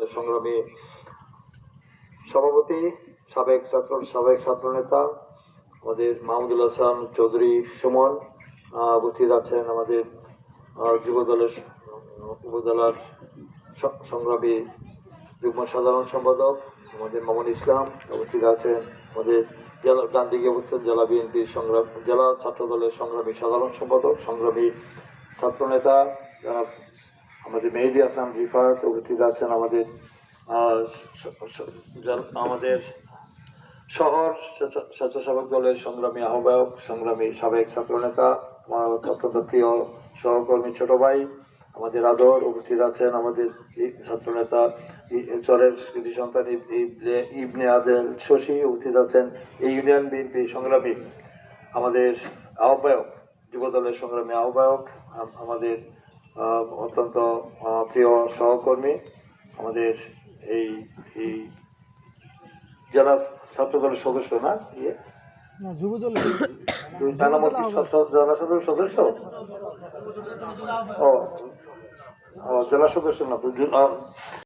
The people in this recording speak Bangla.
দলের সংগ্রামী সভাপতি, সাবেক ছাত্র নেতা আমাদের মাহমুদুল হাসান চৌধুরী সুমন, উপস্থিত আছেন আমাদের যুব দলের উপজেলার সংগ্রামী যুগ্ম সাধারণ সম্পাদক আমাদের মামুন ইসলাম, উপস্থিত আছেন আমাদের ডান দিকে উপস্থিত জেলা বিএনপির জেলা ছাত্র দলের সংগ্রামী সাধারণ সম্পাদক, সংগ্রামী ছাত্র নেতা আমাদের মেহেদী হাসান রিফাত, উপস্থিত আছেন আমাদের শহর স্বেচ্ছাসেবক দলের সংগ্রামী আহ্বায়ক, সংগ্রামী সাবেক ছাত্র নেতা, আমার অত্যন্ত প্রিয় সহকর্মী ছোট ভাই আমাদের আদর, উপস্থিত আছেন আমাদের ছাত্র নেতা চরের কৃতি সন্তান ইবনে আদেল শশী, উপস্থিত আছেন এই ইউনিয়ন বিএনপি সংগ্রামী আমাদের আহ্বায়ক, যুব দলের সংগ্রামী আহ্বায়ক, আমাদের অত্যন্ত প্রিয় সহকর্মী আমাদের এই যারা ছাত্র দলের সদস্য না যুব দলের সদস্য ও জেলা সদস্য না তো